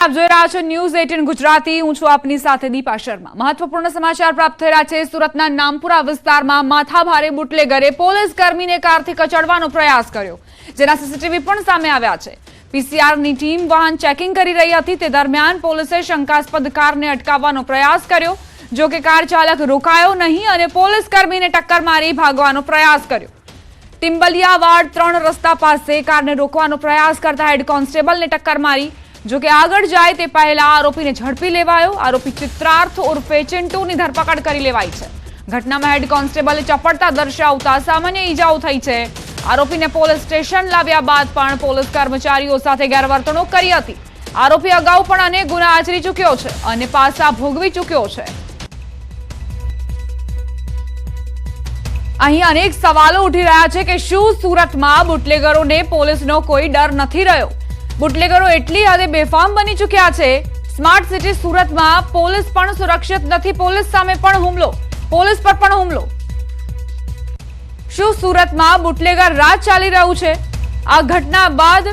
આપ જોઈ રહ્યા છો ન્યૂઝ 18 ગુજરાતી। હું છું આપની સાથે દીપા શર્મા। મહત્વપૂર્ણ સમાચાર પ્રાપ્ત થઈ રહ્યા છે। સુરતના નામપુરા વિસ્તારમાં માથાભારે બુટલેગરે પોલીસ કર્મીને કારથી કચડવાનો પ્રયાસ કર્યો, જેના સીસીટીવી પણ સામે આવ્યા છે। પીસીઆરની ટીમ વાહન ચેકિંગ કરી રહી હતી, તે દરમિયાન પોલીસે શંકાસ્પદ કારને અટકાવવાનો પ્રયાસ કર્યો, જો કે કાર ચાલક રોકાયો નહીં અને પોલીસ કર્મીને ટક્કર મારી ભાગવાનો પ્રયાસ કર્યો। ટિમ્બલિયાવાડ 3 રસ્તા પાસે કારને રોકવાનો પ્રયાસ કરતા હેડ કોન્સ્ટેબલને ટક્કર મારી, જો કે આગળ જાય તે પહેલા આરોપીને ઝડપી લેવાયો। આરોપી ચિત્રાર્થ ઉર્ફે ચિંટુની ધરપકડ કરી લેવાઈ છે। ઘટનામાં હેડ કોન્સ્ટેબલે ચપળતા દર્શાવતા સામાન્ય ઈજાઓ થઈ છે। આરોપીને પોલીસ સ્ટેશન લાવ્યા બાદ પણ પોલીસ કર્મચારીઓ સાથે ગેરવર્તણૂક કરી હતી। આરોપી અગાઉ પણ અનેક ગુના આચરી ચૂક્યો છે અને પાસા ભોગવી ચૂક્યો છે। અહીં અનેક સવાલો ઉઠી રહ્યા છે કે શું સુરતમાં બુટલેગરોને પોલીસનો કોઈ ડર નથી રહ્યો? બુટલેગરો એટલી હદે બેફામ બની ચૂક્યા છે। સ્માર્ટ સિટી સુરતમાં પોલીસ પણ સુરક્ષિત નથી, પોલીસ સામે પણ હુમલો, પોલીસ પર પણ હુમલો। શું સુરતમાં બુટલેગર રાજ ચાલી રહ્યું છે? આ ઘટના બાદ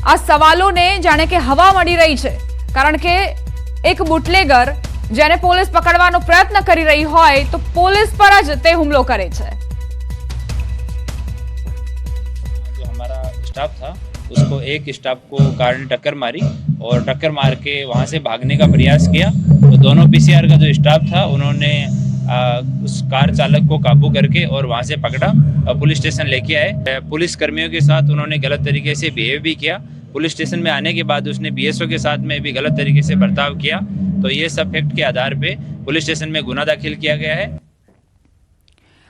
આ સવાલોને જાણે કે હવા મળી રહી છે, કારણ કે એક બુટલેગર જેને પોલીસ પકડવાનો પ્રયત્ન કરી રહી હોય તો પોલીસ પર જ તે હુમલો કરે છે। जो हमारा स्टाफ था उसको एक स्टाफ को कार ने टक्कर मारी और टक्कर मार के वहाँ से भागने का प्रयास किया। तो दोनों पीसीआर का जो स्टाफ था उन्होंने उस कार चालक को काबू करके और वहाँ से पकड़ा और पुलिस स्टेशन लेके आए। पुलिस कर्मियों के साथ उन्होंने गलत तरीके से बिहेव भी किया। पुलिस स्टेशन में आने के बाद उसने बीएसओ के साथ में भी गलत तरीके से बर्ताव किया। तो ये सब फैक्ट के आधार पे पुलिस स्टेशन में गुना दाखिल किया गया है।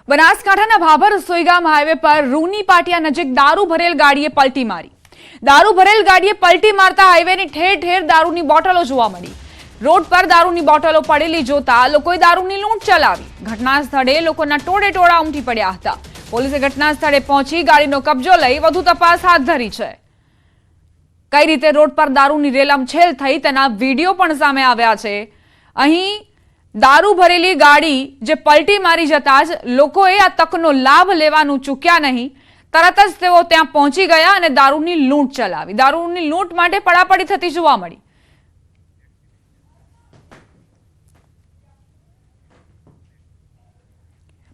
बनासकांठाना भाभर सोईगाम हाईवे पर रूनी पाटिया नजीक दारू भरेल गाड़ीए पलटी मारी। दारू भरेल गाड़ीए पलटी मारता हाईवेनी ठेर ठेर दारूनी बोटलो जोवा मળી। रोड पर दारूनी बोटलो पड़ेली जोता लोकोए दारूनी लूंट चलावी। घटना स्थळे लोकोना टोળે ટોળા ઉમટી પડ્યા હતા। પોલીસે ઘટના સ્થળે પહોંચી ગાડીનો કબજો લઈ વધુ તપાસ હાથ ધરી છે। કઈ રીતે રોડ પર દારૂની રેલમછેલ થઈ તેના વિડીયો પણ સામે આવ્યા છે। અહીં દારૂ ભરેલી ગાડી જે પલટી મારી જતા જ લોકોએ આ તકનો લાભ લેવાનું ચૂક્યા નહીં। તરત જ તેઓ ત્યાં પહોંચી ગયા અને દારૂની લૂંટ ચલાવી। દારૂની લૂંટ માટે પડાપડી થતી જોવા મળી।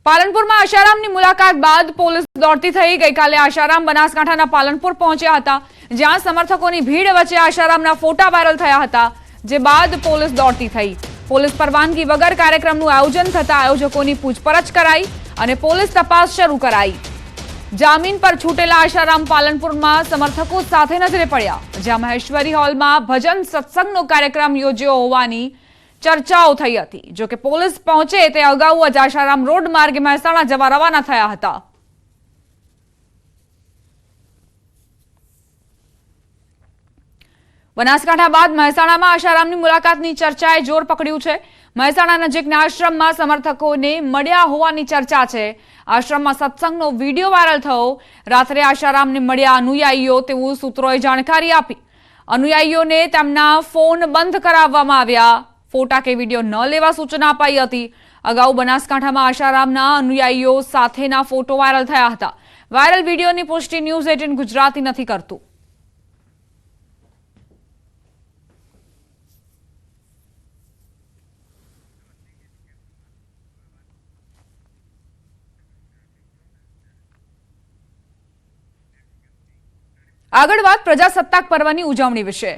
પાલનપુરમાં આશારામની મુલાકાત બાદ પોલીસ દોડતી થઈ। ગઈકાલે આશારામ બનાસકાંઠાના પાલનપુર પહોંચ્યા હતા, જ્યાં સમર્થકોની ભીડ વચ્ચે આશારામના ફોટા વાયરલ થયા હતા, જે બાદ પોલીસ દોડતી થઈ। પોલીસ પરવાનગી વગર કાર્યક્રમનું આયોજન થતા આયોજકોની પૂછપરછ કરાઈ અને પોલીસ તપાસ શરૂ કરાઈ। જામીન પર છૂટેલા આશારામ પાલનપુરમાં સમર્થકો સાથે નજરે પડ્યા, જ્યાં મહેશ્વરી હોલમાં ભજન સત્સંગનો કાર્યક્રમ યોજ્યો હોવાની ચર્ચાઓ થઈ હતી। જો કે પોલીસ પહોંચે તે અગાઉ જ આશારામ રોડ માર્ગે મહેસાણા જવા રવાના થયા હતા। બનાસકાંઠા બાદ મહેસાણામાં આશારામની મુલાકાતની ચર્ચાએ જોર પકડ્યું છે। મહેસાણા નજીકના આશ્રમમાં સમર્થકોને મળ્યા હોવાની ચર્ચા છે। આશ્રમમાં સત્સંગનો વિડીયો વાયરલ થયો। રાત્રે આશારામને મળ્યા અનુયાયીઓ તેવું સૂત્રોએ જાણકારી આપી। અનુયાયીઓને તેમના ફોન બંધ કરાવવામાં આવ્યા। ફોટા કે વિડીયો ન લેવા સૂચના અપાઈ હતી। અગાઉ બનાસકાંઠામાં આશારામના અનુયાયીઓ સાથેના ફોટો વાયરલ થયા હતા। વાયરલ વિડીયોની પુષ્ટિ ન્યૂઝ 18 ગુજરાતી નથી કરતું। આગળ વાત પ્રજાસત્તાક પર્વની ઉજવણી વિશે।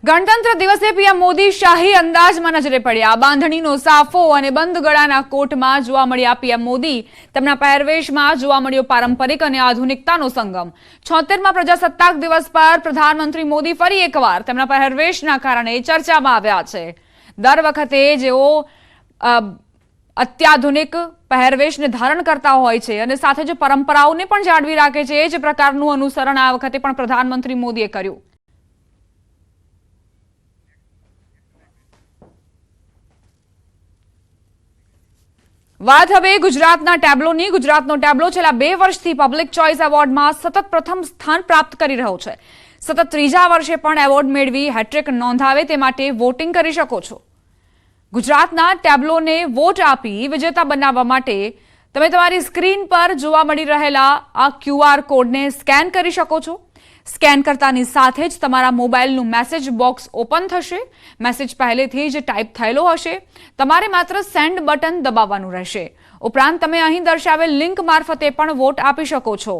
ગણતંત્ર દિવસે પીએમ મોદી શાહી અંદાજમાં નજરે પડ્યા। બાંધણીનો સાફો અને બંધ ગળાના કોટમાં જોવા મળ્યા પીએમ મોદી। તેમના પહેરવેશમાં જોવા મળ્યો પારંપરિક અને આધુનિકતાનો સંગમ। 76મા પ્રજાસત્તાક દિવસ પર પ્રધાનમંત્રી મોદી ફરી એકવાર તેમના પહેરવેશના કારણે ચર્ચામાં આવ્યા છે। દર વખતે જેઓ અત્યાધુનિક પહેરવેશને ધારણ કરતા હોય છે અને સાથે જો પરંપરાઓને પણ જાળવી રાખે છે, એ જ પ્રકારનું અનુસરણ આ વખતે પણ પ્રધાનમંત્રી મોદીએ કર્યું। વાત હવે ગુજરાતના ટેબ્લોની। ગુજરાતનો ટેબ્લો છેલ્લા 2 વર્ષથી પબ્લિક ચોઇસ એવોર્ડમાં સતત પ્રથમ સ્થાન પ્રાપ્ત કરી રહ્યો છે। સતત ત્રીજા વર્ષે પણ એવોર્ડ મેળવી હેટ્રિક નોંધાવે તે માટે વોટિંગ કરી શકો છો। ગુજરાતના ટેબ્લોને વોટ આપી વિજેતા બનાવવા માટે તમે તમારી સ્ક્રીન પર જોવા મળી રહેલા આ QR કોડને સ્કેન કરી શકો છો. સ્કેન કરતાની સાથે જ તમારા મોબાઈલનું મેસેજ બોક્સ ઓપન થશે. મેસેજ પહેલેથી જ ટાઈપ થયેલો હશે. તમારે માત્ર સેન્ડ બટન દબાવવાનું રહેશે. ઉપરાંત તમે અહીં દર્શાવેલ લિંક મારફતે પણ વોટ આપી શકો છો.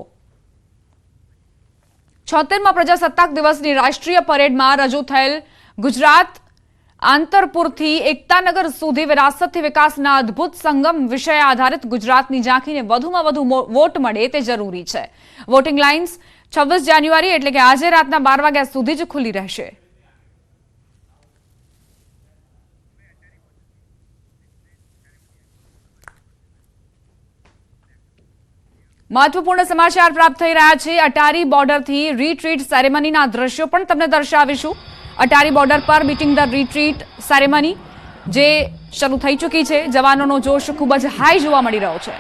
76મા પ્રજાસત્તાક દિવસની રાષ્ટ્રીય પરેડમાં રજૂ થયેલ ગુજરાત આંતરપુરથી એકતાનગર સુધી વિરાસતથી વિકાસના અદ્ભુત સંગમ વિષય આધારિત ગુજરાતની ઝાંખીને વધુમાં વધુ વોટ મળે તે જરૂરી છે. વોટિંગ લાઇન્સ 26 જાન્યુઆરી એટલે કે આજે રાતના 12 વાગ્યા સુધી જ ખુલ્લી રહેશે. મહત્વપૂર્ણ સમાચાર પ્રાપ્ત થઈ રહ્યા છે. અટારી બોર્ડરથી રીટ્રીટ સેરેમનીના દ્રશ્યો પણ તમને દર્શાવીશું. અટારી બોર્ડર પર મીટિંગ ધ રીટ્રીટ સેરેમની જે શરૂ થઈ ચૂકી છે. જવાનોનો જોશ ખૂબ જ હાઈ જોવા મળી રહ્યો છે.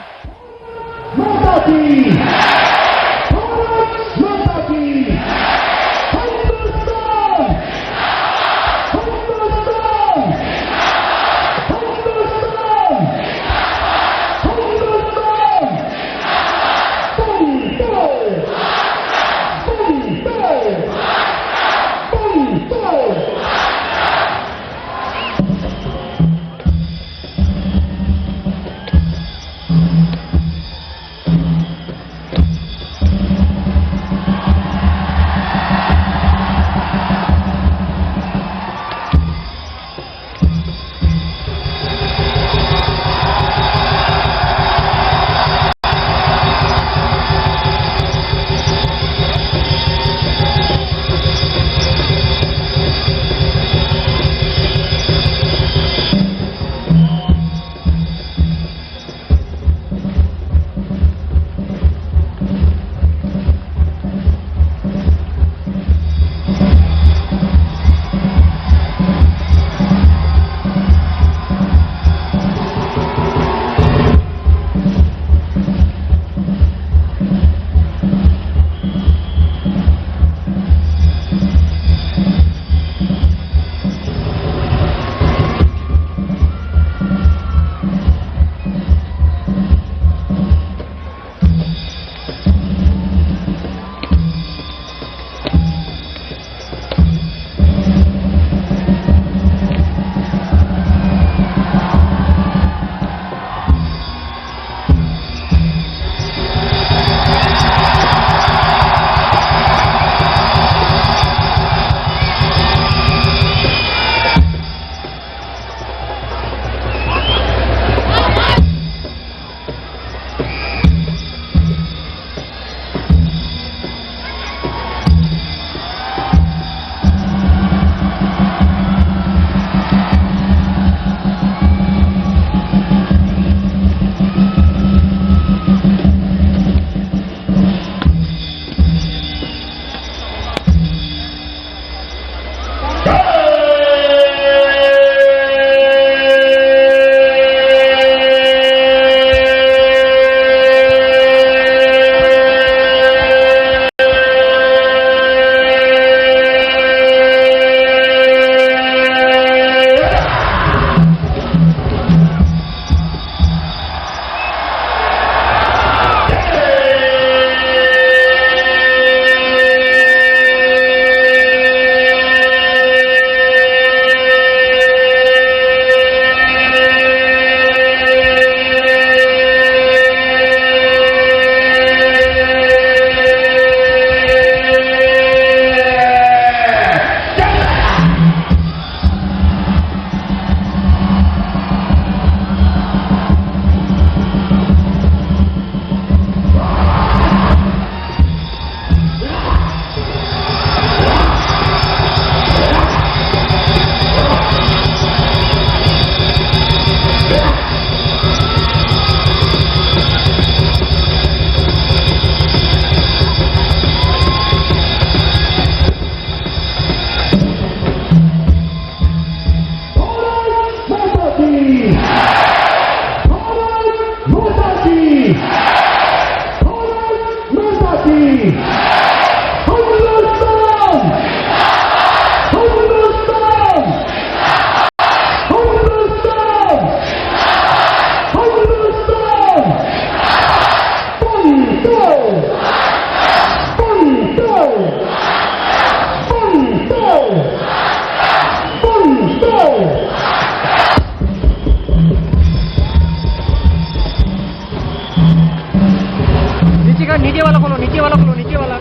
वाला खोलो, नीचे वाला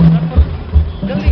जल्दी।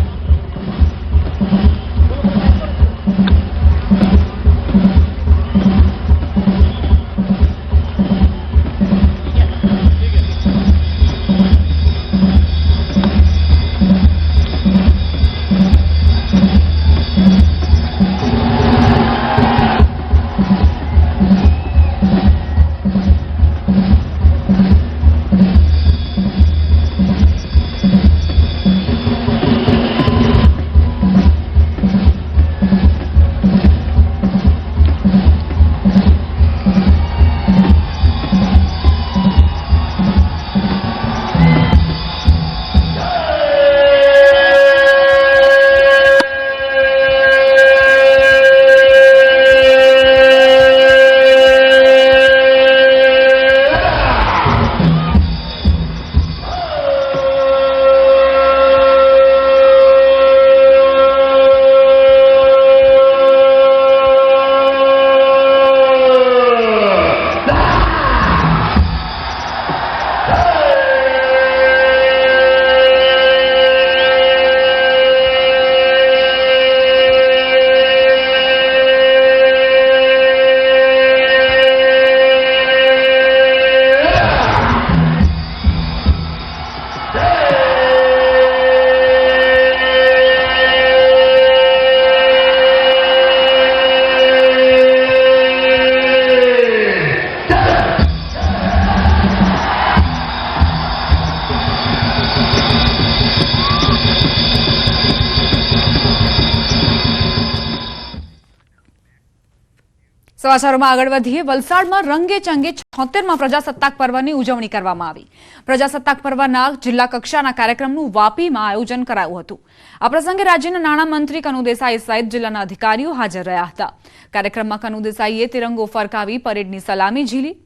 સમાચારોમાં આગળ વધીએ. વલસાડમાં રંગે ચંગે 76માં પ્રજાસત્તાક પર્વની ઉજવણી કરવામાં આવી. પ્રજાસત્તાક પર્વના જિલ્લા કક્ષાના કાર્યક્રમનું વાપીમાં આયોજન કરાયું હતું. આ પ્રસંગે રાજ્યના નાણામંત્રી કનુ દેસાઈ સહિત જિલ્લાના અધિકારીઓ હાજર રહ્યા હતા. કાર્યક્રમમાં કનુ દેસાઈએ તિરંગો ફરકાવી પરેડની સલામી ઝીલી.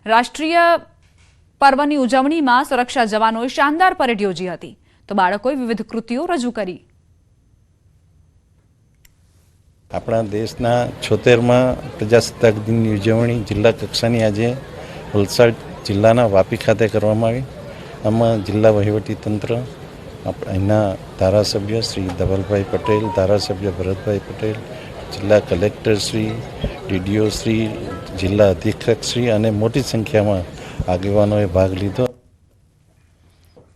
રાષ્ટ્રીય પર્વની ઉજવણીમાં સુરક્ષા જવાનોએ શાનદાર પરેડ યોજી હતી, તો બાળકોએ વિવિધ કૃતિઓ રજૂ કરી. આપણા દેશના 76માં પ્રજાસત્તાક દિનની ઉજવણી જિલ્લા કક્ષાની આજે વલસાડ જિલ્લાના વાપી ખાતે કરવામાં આવી. આમાં જિલ્લા વહીવટીતંત્ર, અહીંના ધારાસભ્ય શ્રી ધવલભાઈ પટેલ, ધારાસભ્ય ભરતભાઈ પટેલ, જિલ્લા કલેક્ટર શ્રી, ડીડીઓ શ્રી, જિલ્લા અધિક્ષક શ્રી અને મોટી સંખ્યામાં આગેવાનોએ ભાગ લીધો.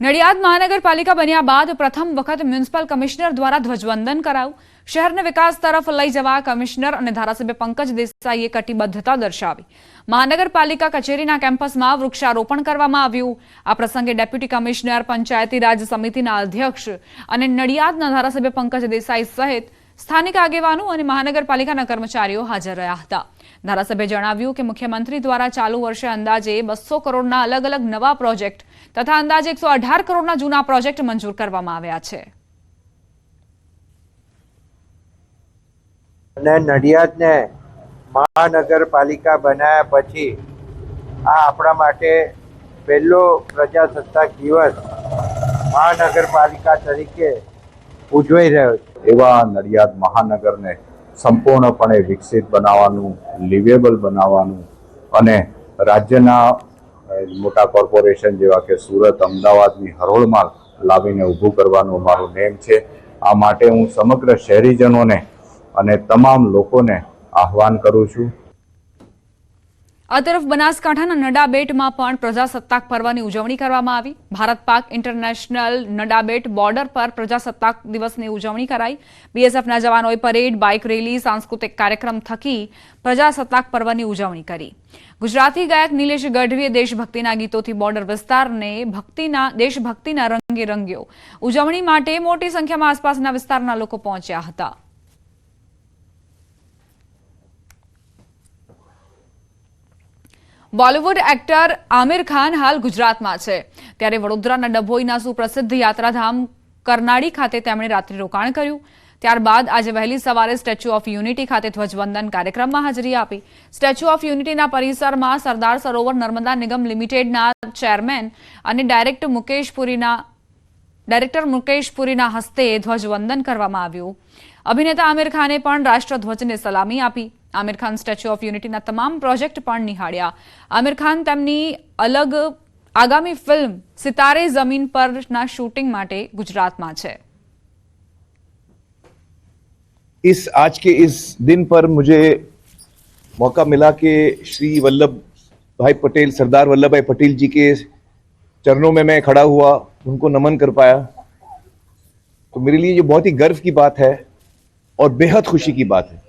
નડિયાદ મહાનગરપાલિકા બન્યા બાદ પ્રથમ વખત મ્યુનિસિપલ કમિશનર દ્વારા ધ્વજવંદન કરાયું. શહેરને વિકાસ તરફ લઈ જવા કમિશનર અને ધારાસભ્ય પંકજ દેસાઈએ કટિબદ્ધતા દર્શાવી. મહાનગરપાલિકા કચેરીના કેમ્પસમાં વૃક્ષારોપણ કરવામાં આવ્યું. આ પ્રસંગે ડેપ્યુટી કમિશનર, પંચાયતી રાજ સમિતિના અધ્યક્ષ અને નડિયાદના ધારાસભ્ય પંકજ દેસાઈ સહિત સ્થાનિક આગેવાનો અને મહાનગરપાલિકાના કર્મચારીઓ હાજર રહ્યા હતા. ધારાસભ્યે જણાવ્યું કે મુખ્યમંત્રી દ્વારા ચાલુ વર્ષે અંદાજે 200 કરોડના અલગ અલગ નવા પ્રોજેક્ટ તથા અંદાજે 118 કરોડના જૂના પ્રોજેક્ટ મંજૂર કરવામાં આવ્યા છે. અને નડિયાદને મહાનગરપાલિકા બનાવ્યા પછી આ આપણા માટે પહેલો પ્રજાસત્તાક દિવસ મહાનગરપાલિકા તરીકે ઉજવાઈ રહ્યો છે. એવા નડિયાદ મહાનગરને સંપૂર્ણપણે વિકસિત બનાવવાનું, લિવેબલ બનાવવાનું અને રાજ્યના મોટા કોર્પોરેશન જેવા કે સુરત, અમદાવાદની હરોળમાં લાવીને ઊભું કરવાનું અમારું નેમ છે. આ માટે હું સમગ્ર શહેરીજનોને અને તમામ લોકોને આહવાન કરું છું. આ તરફ બનાસકાંઠાના નડાબેટમાં પણ પ્રજાસત્તાક પર્વની ઉજવણી કરવામાં આવી. ભારત પાક ઇન્ટરનેશનલ નડાબેટ બોર્ડર પર પ્રજાસત્તાક દિવસની ઉજવણી કરાઈ. બીએસએફના જવાનોએ પરેડ, બાઇક રેલી, સાંસ્કૃતિક કાર્યક્રમ થકી પ્રજાસત્તાક પર્વની ઉજવણી કરી. ગુજરાતી ગાયક નિલેશ ગઢવીએ દેશભક્તિના ગીતોથી બોર્ડર વિસ્તારને દેશભક્તિના રંગે રંગ્યો. ઉજવણી માટે મોટી સંખ્યામાં આસપાસના વિસ્તારના લોકો પહોંચ્યા હતા. બોલિવૂડ એક્ટર આમિર ખાન હાલ ગુજરાતમાં છે. ત્યારે વડોદરાના ડભોઈના સુપ્રસિદ્ધ યાત્રાધામ કરનાળી ખાતે તેમણે રાત્રિ રોકાણ કર્યું. ત્યારબાદ આજે વહેલી સવારે સ્ટેચ્યુ ઓફ યુનિટી ખાતે ધ્વજવંદન કાર્યક્રમમાં હાજરી આપી. સ્ટેચ્યુ ઓફ યુનિટીના પરિસરમાં સરદાર સરોવર નર્મદા નિગમ લિમિટેડના ચેરમેન અને ડાયરેક્ટર મુકેશ પુરીના હસ્તે ધ્વજવંદન કરવામાં આવ્યું. અભિનેતા આમિર ખાને પણ રાષ્ટ્રધ્વજને સલામી આપી. આમિર ખાન સ્ટેચ્યુ ઓફ યુનિટીના તમામ પ્રોજેક્ટ પણ નિહાળ્યા. આમિર ખાન તેમની આગામી ફિલ્મ સિતારે જમીન પરના શૂટિંગ માટે ગુજરાતમાં છે. इस आज के इस दिन पर मुझे मौका मिला कि श्री वल्लभ भाई पटेल, सरदार वल्लभ भाई पटेल जी के चरणों में मैं खड़ा हुआ, उनको नमन कर पाया. तो मेरे लिए ये बहुत ही गर्व की बात है और बेहद खुशी की बात है.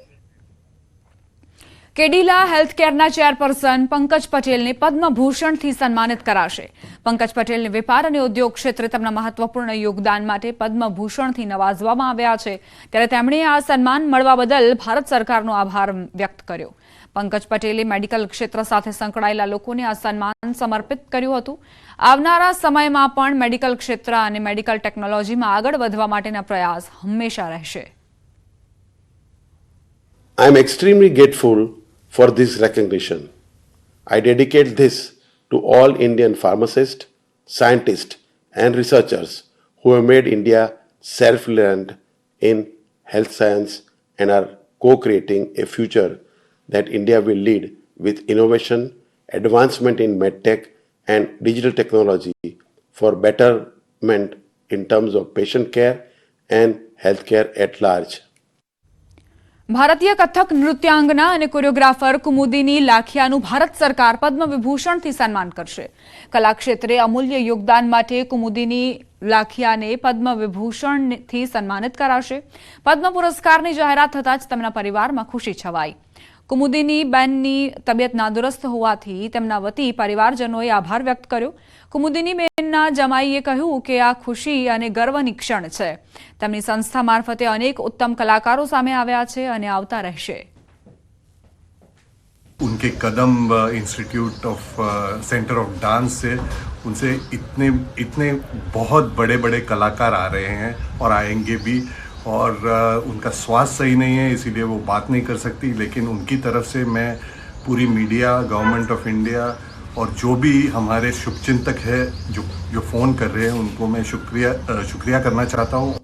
કેડિલા હેલ્થકેરના ચેરપર્સન પંકજ પટેલને પદ્મભૂષણથી સન્માનિત કરાશે. પંકજ પટેલને વેપાર અને ઉદ્યોગ ક્ષેત્રે તેમના મહત્વપૂર્ણ યોગદાન માટે પદ્મભૂષણથી નવાજવામાં આવ્યા છે. ત્યારે તેમણે આ સન્માન મળવા બદલ ભારત સરકારનો આભાર વ્યક્ત કર્યો. પંકજ પટેલે મેડિકલ ક્ષેત્ર સાથે સંકળાયેલા લોકોને આ સન્માન સમર્પિત કર્યું હતું. આવનારા સમયમાં પણ મેડિકલ ક્ષેત્ર અને મેડિકલ ટેકનોલોજીમાં આગળ વધવા માટેના પ્રયાસ હંમેશા રહેશે. I am extremely grateful for this recognition. I dedicate this to all Indian pharmacists, scientists, and researchers who have made India self-reliant in health science and are co-creating a future that India will lead with innovation, advancement in medtech, and digital technology for betterment in terms of patient care and healthcare at large. ભારતીય કથક નૃત્યાંગના અને choreographer Kumudini લાખિયાનું Bharat સરકાર પદ્મ વિભૂષણથી સન્માન કરશે. કલા ક્ષેત્રે અમૂલ્ય યોગદાન માટે કુમુદિની લાખિયાને પદ્મ વિભૂષણથી સન્માનિત કરાશે. પદ્મ પુરસ્કારની જાહેરાત થતાં જ તેમના પરિવારમાં ખુશી છવાઈ. કુમુદિની બેનની તબિયત નાદુરસ્ત હોવાથી તેમના વતી પરિવારજનોએ આભાર વ્યક્ત કર્યો. કુમુદિની બેનના જમાઈએ કહ્યું કે આ ખુશી અને ગર્વની ક્ષણ છે. તેમની સંસ્થા મારફતે અનેક ઉત્તમ કલાકારો સામે આવ્યા છે અને આવતા રહેશે. उनके कदम institute of centre of dance से उनसे इतने बहुत बड़े बड़े कलाकार आ रहे हैं और आएंगे भी. और उनका स्वास्थ्य सही नहीं है इसीलिए वो बात नहीं कर सकती, लेकिन उनकी तरफ से मैं पूरी मीडिया, गवर्नमेंट ऑफ इंडिया और जो भी हमारे शुभचिंतक है जो फ़ोन कर रहे हैं उनको मैं शुक्रिया करना चाहता हूँ.